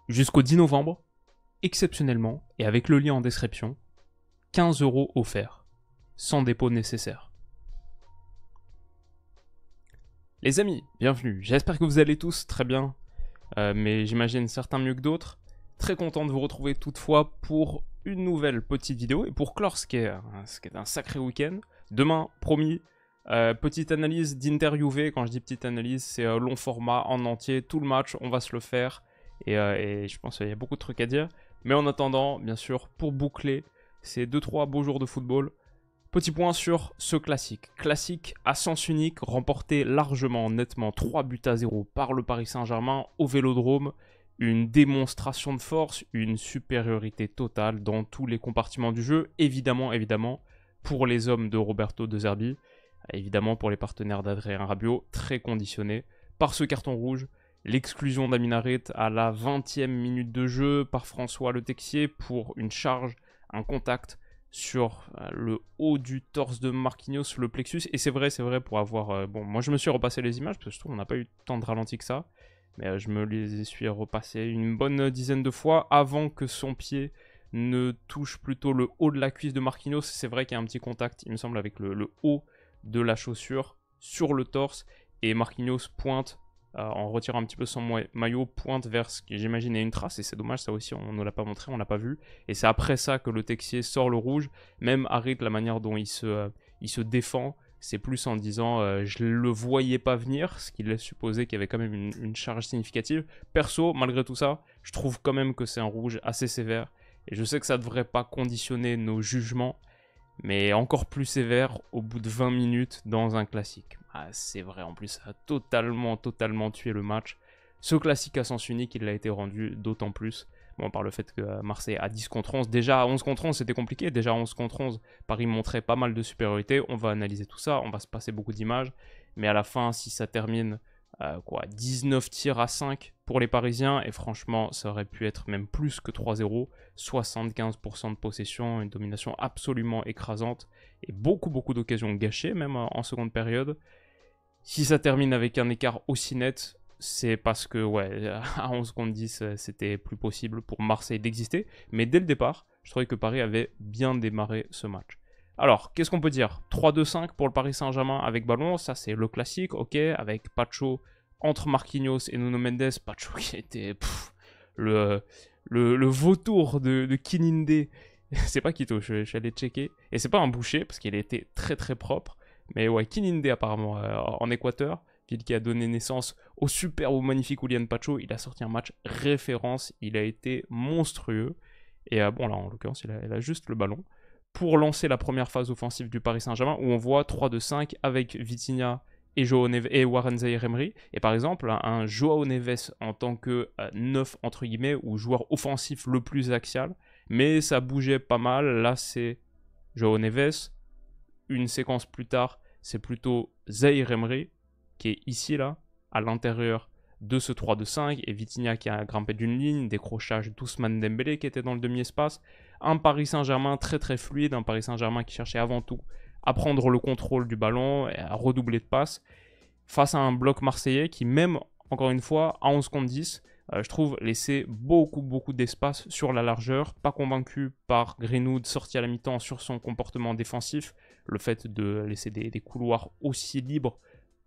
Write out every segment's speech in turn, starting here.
Jusqu'au 10 novembre, exceptionnellement, et avec le lien en description, 15 € offerts, sans dépôt nécessaire. Les amis, bienvenue, j'espère que vous allez tous très bien, mais j'imagine certains mieux que d'autres. Très content de vous retrouver toutefois pour une nouvelle petite vidéo, et pour clore ce qui est un sacré week-end. Demain, promis, petite analyse d'interviewé. Quand je dis petite analyse, c'est long format en entier, tout le match, on va se le faire. Et je pense qu'il y a beaucoup de trucs à dire. Mais en attendant, bien sûr, pour boucler ces 2-3 beaux jours de football, petit point sur ce classique. Classique à sens unique, remporté largement, nettement 3-0 par le Paris Saint-Germain au Vélodrome. Une démonstration de force, une supériorité totale dans tous les compartiments du jeu. Évidemment, pour les hommes de Roberto De Zerbi. Évidemment, pour les partenaires d'Adrien Rabiot, très conditionnés par ce carton rouge. L'exclusion d'Amin Harit à la 20e minute de jeu par François Le Texier pour une charge, un contact sur le haut du torse de Marquinhos, le plexus. Et c'est vrai, pour avoir... bon, moi je me suis repassé les images, parce que je trouve qu'on n'a pas eu tant de ralenti que ça. Mais je me les suis repassés une bonne dizaine de fois avant que son pied ne touche plutôt le haut de la cuisse de Marquinhos. C'est vrai qu'il y a un petit contact, il me semble, avec le haut de la chaussure sur le torse. Et Marquinhos pointe, en retirant un petit peu son maillot, pointe vers ce que j'imagine est une trace. Et c'est dommage, ça aussi, on ne l'a pas montré, on l'a pas vu. Et c'est après ça que le Texier sort le rouge. Même Harit, la manière dont il se défend, c'est plus en disant je le voyais pas venir, ce qui laisse supposer qu'il y avait quand même une charge significative. Perso, malgré tout ça, je trouve quand même que c'est un rouge assez sévère. Et je sais que ça devrait pas conditionner nos jugements, mais encore plus sévère au bout de 20 minutes dans un classique. Ah, c'est vrai, en plus, ça a totalement tué le match. Ce classique à sens unique, il a été rendu d'autant plus. Bon, par le fait que Marseille a 10 contre 11. Déjà à 11 contre 11, c'était compliqué. Déjà à 11 contre 11, Paris montrait pas mal de supériorité. On va analyser tout ça, on va se passer beaucoup d'images. Mais à la fin, si ça termine 19 tirs à 5 pour les Parisiens, et franchement, ça aurait pu être même plus que 3-0. 75% de possession, une domination absolument écrasante, et beaucoup d'occasions gâchées, même en seconde période. Si ça termine avec un écart aussi net, c'est parce que, à 11 contre 10, c'était plus possible pour Marseille d'exister. Mais dès le départ, je trouvais que Paris avait bien démarré ce match. Alors, qu'est-ce qu'on peut dire? 3-2-5 pour le Paris Saint-Germain avec ballon, ça c'est le classique, ok, avec Pacho entre Marquinhos et Nuno Mendes. Pacho qui était le vautour de Kininde. C'est pas Quito, je suis allé checker. Et c'est pas un boucher, parce qu'il était très propre. Mais ouais, Kininde apparemment en Équateur, ville qui a donné naissance au super ou magnifique Julian Pacho. Il a sorti un match référence, il a été monstrueux. Et bon là en l'occurrence il a juste le ballon pour lancer la première phase offensive du Paris Saint-Germain, où on voit 3-2-5 avec Vitinha et Warren Zaïre-Emery. Et par exemple, un Joao Neves en tant que neuf entre guillemets, ou joueur offensif le plus axial, mais ça bougeait pas mal. Là c'est Joao Neves. Une séquence plus tard, c'est plutôt Zaïre-Emery qui est ici là, à l'intérieur de ce 3-2-5, et Vitinha qui a grimpé d'une ligne, décrochage d'Ousmane Dembélé qui était dans le demi-espace. Un Paris Saint-Germain très fluide, un Paris Saint-Germain qui cherchait avant tout à prendre le contrôle du ballon et à redoubler de passes, face à un bloc marseillais qui, même encore une fois, à 11 contre 10, je trouve laissait beaucoup d'espace sur la largeur. Pas convaincu par Greenwood sorti à la mi-temps sur son comportement défensif, le fait de laisser des couloirs aussi libres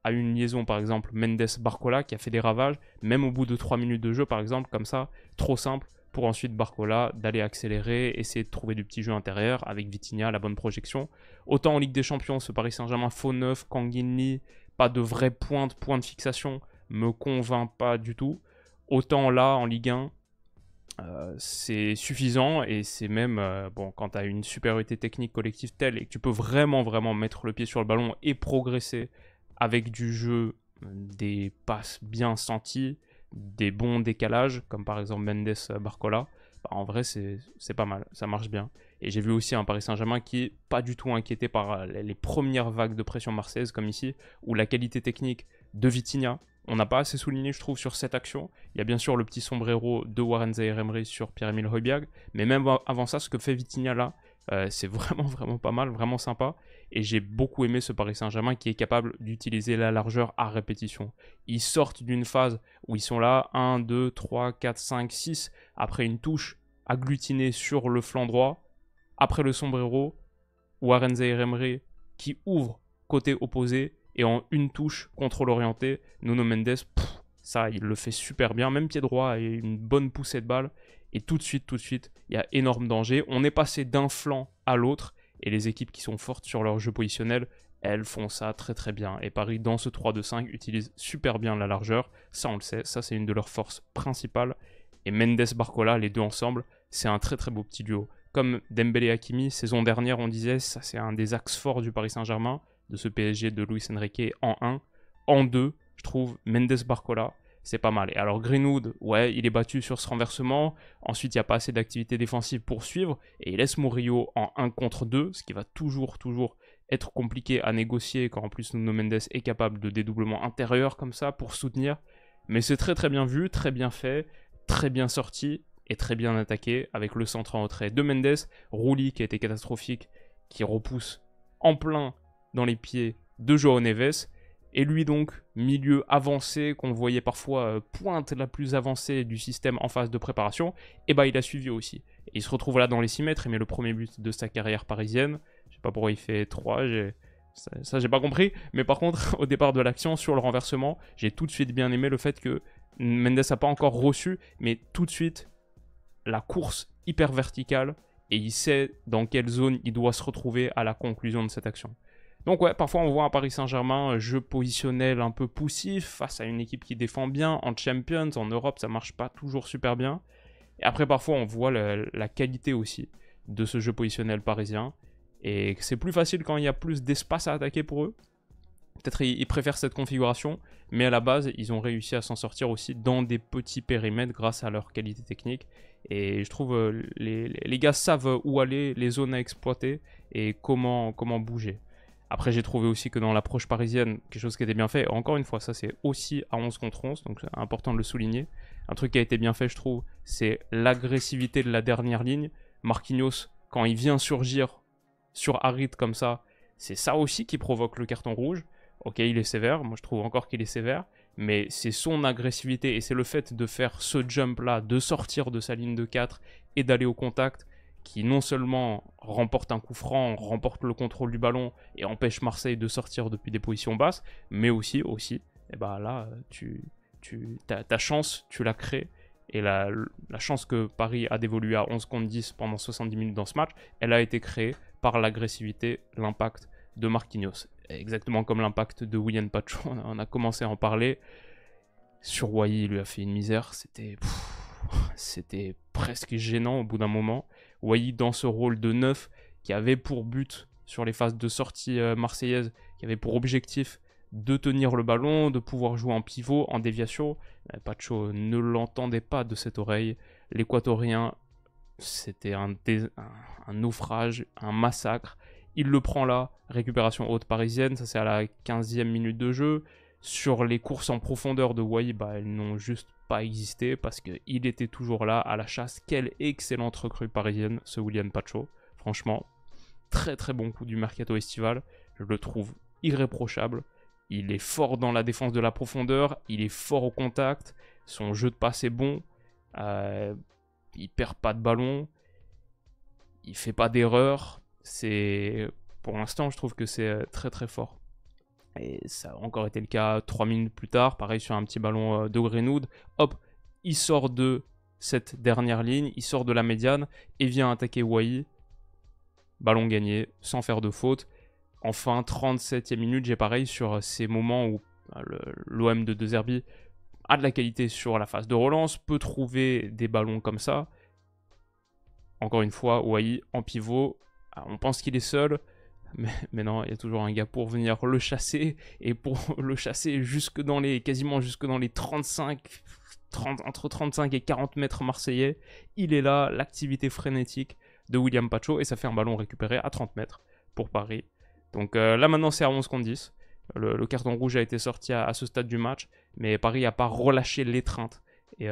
à une liaison, par exemple Mendes-Barcola qui a fait des ravages, même au bout de 3 minutes de jeu par exemple, comme ça, trop simple pour ensuite Barcola d'aller accélérer, essayer de trouver du petit jeu intérieur avec Vitinha, la bonne projection. Autant en Ligue des Champions, ce Paris Saint-Germain faux neuf, Kanguinli, pas de vraie point de fixation, me convainc pas du tout. Autant là, en Ligue 1, c'est suffisant, et c'est même, bon, quand tu as une supériorité technique collective telle et que tu peux vraiment mettre le pied sur le ballon et progresser avec du jeu, des passes bien senties, des bons décalages, comme par exemple Mendes-Barcola, en vrai c'est pas mal, ça marche bien. Et j'ai vu aussi un Paris Saint-Germain qui est pas du tout inquiété par les premières vagues de pression marseillaise comme ici, où la qualité technique de Vitinha, on n'a pas assez souligné, je trouve, sur cette action. Il y a bien sûr le petit sombrero de Warren Zaïre-Emery sur Pierre-Emile Højbjerg, mais même avant ça, ce que fait Vitinha là, C'est vraiment, vraiment pas mal, vraiment sympa. Et j'ai beaucoup aimé ce Paris Saint-Germain qui est capable d'utiliser la largeur à répétition. Ils sortent d'une phase où ils sont là, 1, 2, 3, 4, 5, 6, après une touche agglutinée sur le flanc droit, après le sombrero, Warren Zaïre-Emery qui ouvre côté opposé, et en une touche, contrôle orienté, Nuno Mendes, ça, il le fait super bien, même pied droit et une bonne poussée de balle. Et tout de suite, il y a énorme danger. On est passé d'un flanc à l'autre, et les équipes qui sont fortes sur leur jeu positionnel, elles font ça très très bien. Et Paris, dans ce 3-2-5, utilise super bien la largeur. Ça, on le sait, ça c'est une de leurs forces principales. Et Mendes-Barcola, les deux ensemble, c'est un très très beau petit duo. Comme Dembélé-Hakimi, saison dernière, on disait, ça c'est un des axes forts du Paris Saint-Germain, de ce PSG de Luis Enrique en 1. En 2, je trouve Mendes-Barcola, c'est pas mal. Et alors Greenwood, ouais, il est battu sur ce renversement. Ensuite, il n'y a pas assez d'activité défensive pour suivre. Et il laisse Murillo en 1 contre 2, ce qui va toujours être compliqué à négocier quand en plus Nuno Mendes est capable de dédoublement intérieur comme ça pour soutenir. Mais c'est très très bien vu, très bien fait, très bien sorti et très bien attaqué avec le centre en retrait de Mendes. Rouli qui a été catastrophique, qui repousse en plein dans les pieds de João Neves. Et lui donc, milieu avancé, qu'on voyait parfois pointe la plus avancée du système en phase de préparation, et bah il a suivi aussi. Et il se retrouve là dans les 6 mètres, il met le premier but de sa carrière parisienne. Je sais pas pourquoi il fait 3, ça j'ai pas compris. Mais par contre, au départ de l'action, sur le renversement, j'ai tout de suite bien aimé le fait que Mendes n'a pas encore reçu, mais tout de suite, la course hyper verticale, et il sait dans quelle zone il doit se retrouver à la conclusion de cette action. Donc ouais, parfois on voit un Paris Saint-Germain jeu positionnel un peu poussif face à une équipe qui défend bien. En Champions, en Europe, ça marche pas toujours super bien. Et après parfois on voit la qualité aussi de ce jeu positionnel parisien. Et c'est plus facile quand il y a plus d'espace à attaquer pour eux. Peut-être ils préfèrent cette configuration, mais à la base, ils ont réussi à s'en sortir aussi dans des petits périmètres grâce à leur qualité technique. Et je trouve les gars savent où aller, les zones à exploiter et comment bouger. Après, j'ai trouvé aussi que dans l'approche parisienne, quelque chose qui était bien fait, encore une fois, ça c'est aussi à 11 contre 11, donc c'est important de le souligner. Un truc qui a été bien fait, je trouve, c'est l'agressivité de la dernière ligne. Marquinhos, quand il vient surgir sur Harit comme ça, c'est ça aussi qui provoque le carton rouge. Ok, il est sévère, moi je trouve encore qu'il est sévère, mais c'est son agressivité et c'est le fait de faire ce jump-là, de sortir de sa ligne de 4 et d'aller au contact, qui non seulement remporte un coup franc, remporte le contrôle du ballon et empêche Marseille de sortir depuis des positions basses, mais aussi, et bah là, ta chance, tu la crées. Et la chance que Paris a d'évoluer à 11 contre 10 pendant 70 minutes dans ce match, elle a été créée par l'agressivité, l'impact de Marquinhos. Exactement comme l'impact de William Pacho, on a commencé à en parler. Sur Wai, il lui a fait une misère, c'était presque gênant au bout d'un moment. Wai dans ce rôle de 9 qui avait pour but sur les phases de sortie marseillaise, qui avait pour objectif de tenir le ballon, de pouvoir jouer en pivot, en déviation. Pacho ne l'entendait pas de cette oreille. L'Équatorien, c'était un naufrage, un massacre. Il le prend là, récupération haute parisienne, ça c'est à la 15e minute de jeu. Sur les courses en profondeur de Wai, elles n'ont juste pas existé parce qu'il était toujours là à la chasse. Quelle excellente recrue parisienne, ce William Pacho. Franchement, très très bon coup du mercato estival. Je le trouve irréprochable. Il est fort dans la défense de la profondeur, il est fort au contact, son jeu de passe est bon, il perd pas de ballon, il fait pas d'erreur. Pour l'instant, je trouve que c'est très très fort. Et ça a encore été le cas 3 minutes plus tard, pareil sur un petit ballon de Greenwood. Hop, il sort de cette dernière ligne, il sort de la médiane et vient attaquer Wai. Ballon gagné, sans faire de faute. Enfin, 37e minute, j'ai pareil sur ces moments où l'OM de De Zerbi a de la qualité sur la phase de relance, peut trouver des ballons comme ça. Encore une fois, Wai en pivot, on pense qu'il est seul, mais non, il y a toujours un gars pour venir le chasser, et pour le chasser quasiment jusque dans les 35, entre 35 et 40 mètres marseillais. Il est là, l'activité frénétique de William Pacho, et ça fait un ballon récupéré à 30 mètres pour Paris. Donc là maintenant c'est à 11 contre 10. Le carton rouge a été sorti à ce stade du match, mais Paris n'a pas relâché l'étreinte. Et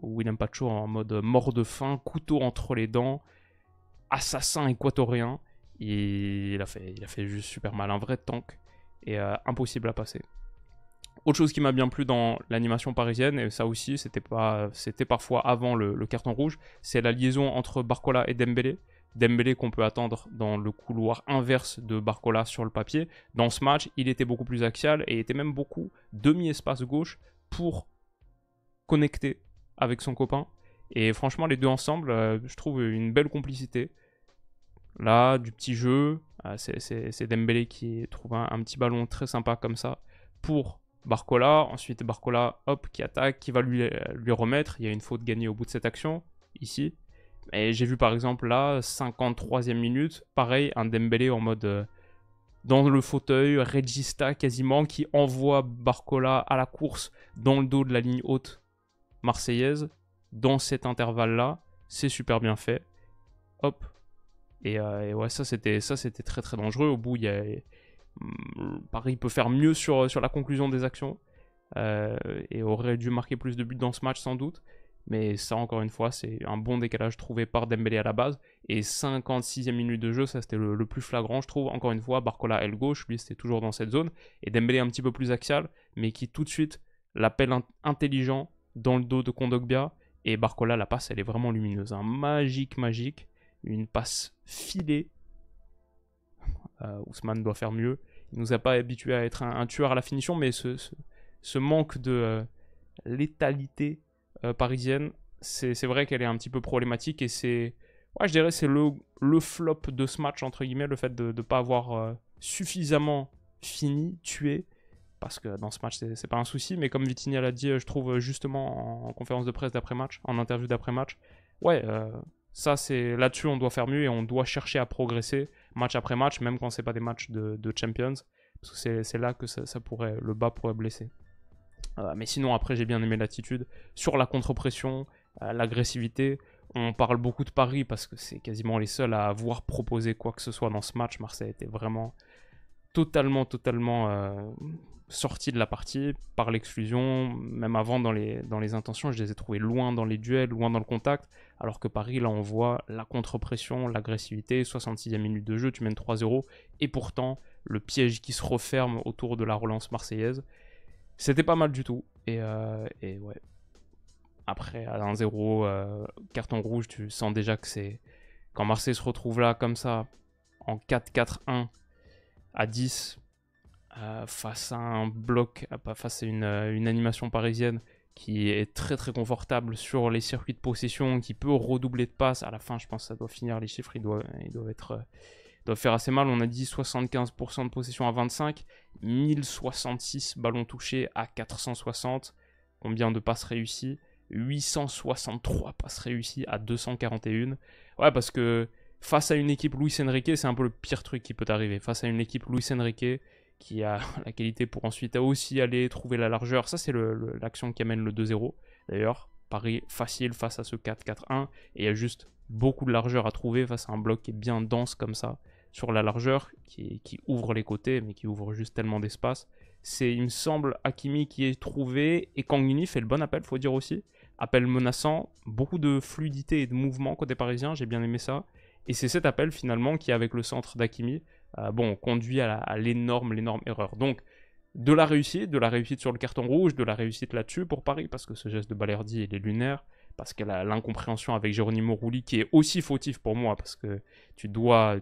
William Pacho en mode mort de faim, couteau entre les dents, assassin équatorien. Il a fait juste super mal, un vrai tank et impossible à passer. Autre chose qui m'a bien plu dans l'animation parisienne, et ça aussi c'était parfois avant le carton rouge, c'est la liaison entre Barcola et Dembélé. Dembélé qu'on peut attendre dans le couloir inverse de Barcola sur le papier. Dans ce match, il était beaucoup plus axial et était même beaucoup demi-espace gauche pour connecter avec son copain. Et franchement, les deux ensemble, je trouve une belle complicité. Là, du petit jeu, c'est Dembélé qui trouve un petit ballon très sympa comme ça pour Barcola. Ensuite, Barcola, hop, qui attaque, qui va lui remettre. Il y a une faute gagnée au bout de cette action, ici. Et j'ai vu par exemple là, 53e minute, pareil, un Dembélé en mode dans le fauteuil, Regista quasiment, qui envoie Barcola à la course dans le dos de la ligne haute marseillaise. Dans cet intervalle-là, c'est super bien fait. Hop. Et ouais, ça c'était très très dangereux. Au bout, Paris peut faire mieux sur la conclusion des actions. Et aurait dû marquer plus de buts dans ce match sans doute. Mais ça, encore une fois, c'est un bon décalage trouvé par Dembélé à la base. Et 56e minute de jeu, ça c'était le plus flagrant, je trouve. Encore une fois, Barcola aile gauche, lui c'était toujours dans cette zone. Et Dembélé un petit peu plus axial, mais qui tout de suite l'appelle intelligent dans le dos de Kondogbia. Et Barcola, la passe, elle est vraiment lumineuse. Hein. Magique, magique. Une passe filée. Ousmane doit faire mieux. Il nous a pas habitué à être un tueur à la finition, mais ce manque de létalité parisienne, c'est vrai qu'elle est un petit peu problématique et je dirais c'est le flop de ce match entre guillemets, le fait de ne pas avoir suffisamment fini, tué, parce que dans ce match c'est pas un souci, mais comme Vitinha l'a dit, je trouve justement en conférence de presse d'après-match, en interview d'après-match, ça c'est là-dessus on doit faire mieux et on doit chercher à progresser match après match, même quand c'est pas des matchs de Champions, parce que c'est là que le bas pourrait blesser. Mais sinon, après, j'ai bien aimé l'attitude sur la contre-pression, l'agressivité. On parle beaucoup de Paris parce que c'est quasiment les seuls à avoir proposé quoi que ce soit dans ce match. Marseille était vraiment totalement sorti de la partie par l'exclusion. Même avant, dans les intentions, je les ai trouvés loin dans les duels, loin dans le contact. Alors que Paris, là, on voit la contre-pression, l'agressivité. 66e minute de jeu, tu mènes 3-0. Et pourtant, le piège qui se referme autour de la relance marseillaise. C'était pas mal du tout. Et ouais. Après, à 1-0, carton rouge, tu sens déjà que c'est... Quand Marseille se retrouve là, comme ça, en 4-4-1, à 10, face à un bloc, face à une animation parisienne qui est très très confortable sur les circuits de possession, qui peut redoubler de passes. À la fin, je pense que ça doit finir, les chiffres, ils doivent faire assez mal. On a dit 75% de possession à 25, 1066 ballons touchés à 460. Combien de passes réussies? 863 passes réussies à 241. Ouais, parce que face à une équipe Luis Enrique, c'est un peu le pire truc qui peut arriver. Face à une équipe Luis Enrique qui a la qualité pour ensuite aussi aller trouver la largeur. Ça, c'est l'action qui amène le 2-0. D'ailleurs, Paris facile face à ce 4-4-1. Et il y a juste beaucoup de largeur à trouver face à un bloc qui est bien dense comme ça. Sur la largeur, qui ouvre les côtés, mais qui ouvre juste tellement d'espace. C'est, il me semble, Hakimi qui est trouvé, et Kangini fait le bon appel, faut dire aussi. Appel menaçant, beaucoup de fluidité et de mouvement côté parisien, j'ai bien aimé ça. Et c'est cet appel finalement qui, avec le centre d'Hakimi, conduit à l'énorme erreur. Donc, de la réussite sur le carton rouge, de la réussite là-dessus pour Paris, parce que ce geste de Balerdi, il est lunaire. Parce qu'elle a l'incompréhension avec Geronimo Rulli qui est aussi fautif pour moi parce que tu dois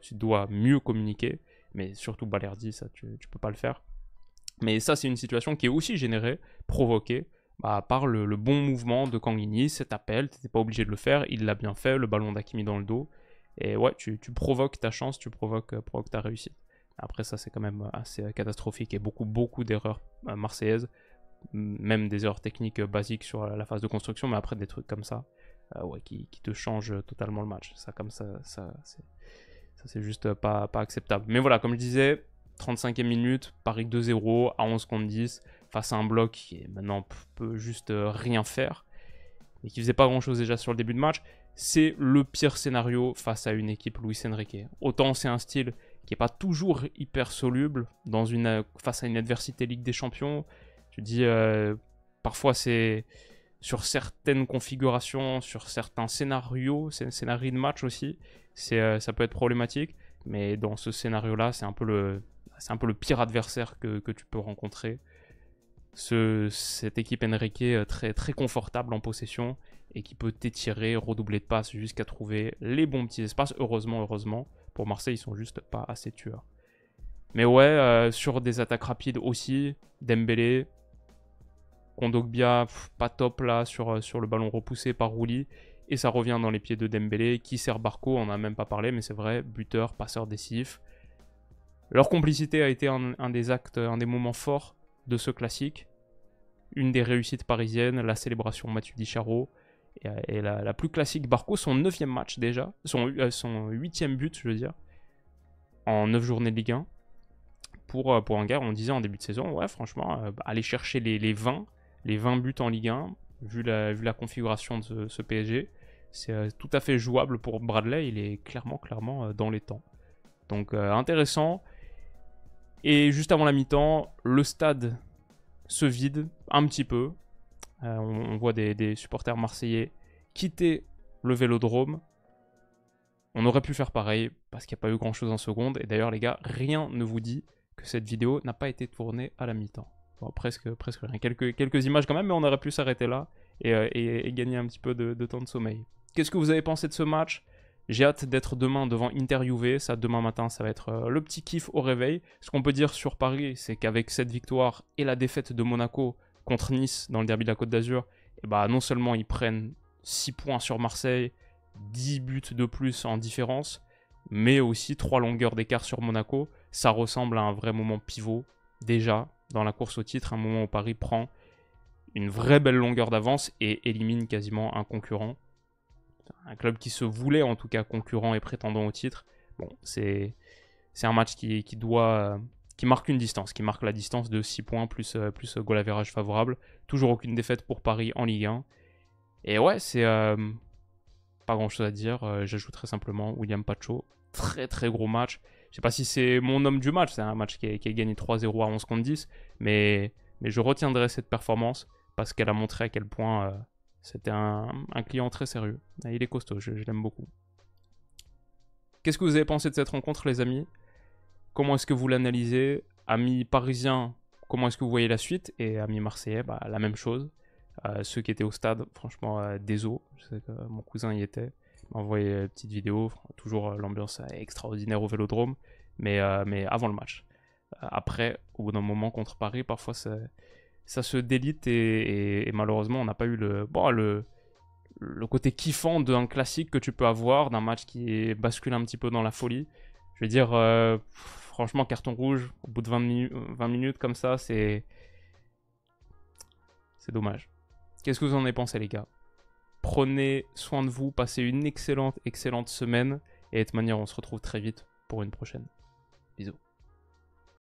mieux communiquer, mais surtout Balerdi, ça tu peux pas le faire. Mais ça c'est une situation qui est aussi générée, provoquée par le bon mouvement de Kangini, cet appel, t'étais pas obligé de le faire, il l'a bien fait, le ballon d'Hakimi dans le dos, et ouais, tu provoques ta chance, tu provoques ta réussite. Après ça c'est quand même assez catastrophique et beaucoup d'erreurs marseillaises. Même des erreurs techniques basiques sur la phase de construction, mais après des trucs comme ça, qui te changent totalement le match. Ça comme ça c'est juste pas acceptable. Mais voilà, comme je disais, 35e minute, Paris 2-0 à 11 contre 10, face à un bloc qui maintenant peut juste rien faire, et qui faisait pas grand chose déjà sur le début de match. C'est le pire scénario face à une équipe Luis Enrique. Autant c'est un style qui est pas toujours hyper soluble face à une adversité Ligue des Champions. Tu dis, parfois c'est sur certaines configurations, sur certains scénarios de match aussi, ça peut être problématique. Mais dans ce scénario-là, c'est un peu le pire adversaire que tu peux rencontrer. Cette équipe Enrique très, très confortable en possession et qui peut t'étirer, redoubler de passes jusqu'à trouver les bons petits espaces. Heureusement, pour Marseille, ils sont juste pas assez tueurs. Mais ouais, sur des attaques rapides aussi, Dembélé, Kondogbia, pas top là sur le ballon repoussé par Rouli. Et ça revient dans les pieds de Dembélé, qui sert Barco, on n'a même pas parlé, mais c'est vrai, buteur, passeur décisif. Leur complicité a été un des moments forts de ce classique. Une des réussites parisiennes, la célébration Matuidi Charo. Et la plus classique, Barco, son 9e match déjà, son 8e but, je veux dire, en 9 journées de Ligue 1. Pour un gars, on disait en début de saison, ouais, franchement, aller chercher les 20 buts en Ligue 1, vu la configuration de ce PSG, c'est tout à fait jouable pour Bradley. Il est clairement dans les temps. Donc intéressant. Et juste avant la mi-temps, le stade se vide un petit peu. On voit des supporters marseillais quitter le Vélodrome. On aurait pu faire pareil parce qu'il n'y a pas eu grand chose en seconde. Et d'ailleurs les gars, rien ne vous dit que cette vidéo n'a pas été tournée à la mi-temps. Bon, presque rien. Quelques images quand même, mais on aurait pu s'arrêter là et gagner un petit peu de temps de sommeil. Qu'est-ce que vous avez pensé de ce match? J'ai hâte d'être demain devant Inter-Juve. Ça, demain matin, ça va être le petit kiff au réveil. Ce qu'on peut dire sur Paris, c'est qu'avec cette victoire et la défaite de Monaco contre Nice dans le derby de la Côte d'Azur, et bah, non seulement ils prennent 6 points sur Marseille, 10 buts de plus en différence, mais aussi 3 longueurs d'écart sur Monaco. Ça ressemble à un vrai moment pivot, déjà, dans la course au titre, un moment où Paris prend une vraie belle longueur d'avance et élimine quasiment un concurrent. Un club qui se voulait en tout cas concurrent et prétendant au titre. Bon, c'est un match qui marque une distance, qui marque la distance de 6 points plus goal average favorable. Toujours aucune défaite pour Paris en Ligue 1. Et ouais, c'est pas grand chose à dire. J'ajouterai simplement William Pacho. Très très gros match. Je sais pas si c'est mon homme du match, c'est un match qui a gagné 3-0 à 11 contre 10, mais je retiendrai cette performance parce qu'elle a montré à quel point c'était un client très sérieux. Il est costaud, je l'aime beaucoup. Qu'est-ce que vous avez pensé de cette rencontre, les amis? Comment est-ce que vous l'analysez? Amis parisiens, comment est-ce que vous voyez la suite? Et amis marseillais, bah, la même chose. Ceux qui étaient au stade, franchement, désolé. Je sais que mon cousin y était. Il m'a envoyé une petite vidéo. Toujours l'ambiance extraordinaire au Vélodrome. Mais avant le match. Après, au bout d'un moment contre Paris, parfois ça se délite et malheureusement on n'a pas eu le côté kiffant d'un classique que tu peux avoir, d'un match qui bascule un petit peu dans la folie. Je veux dire, franchement, carton rouge au bout de 20 minutes comme ça, c'est dommage. Qu'est-ce que vous en avez pensé, les gars? Prenez soin de vous, passez une excellente semaine et de toute manière on se retrouve très vite pour une prochaine. Bisous.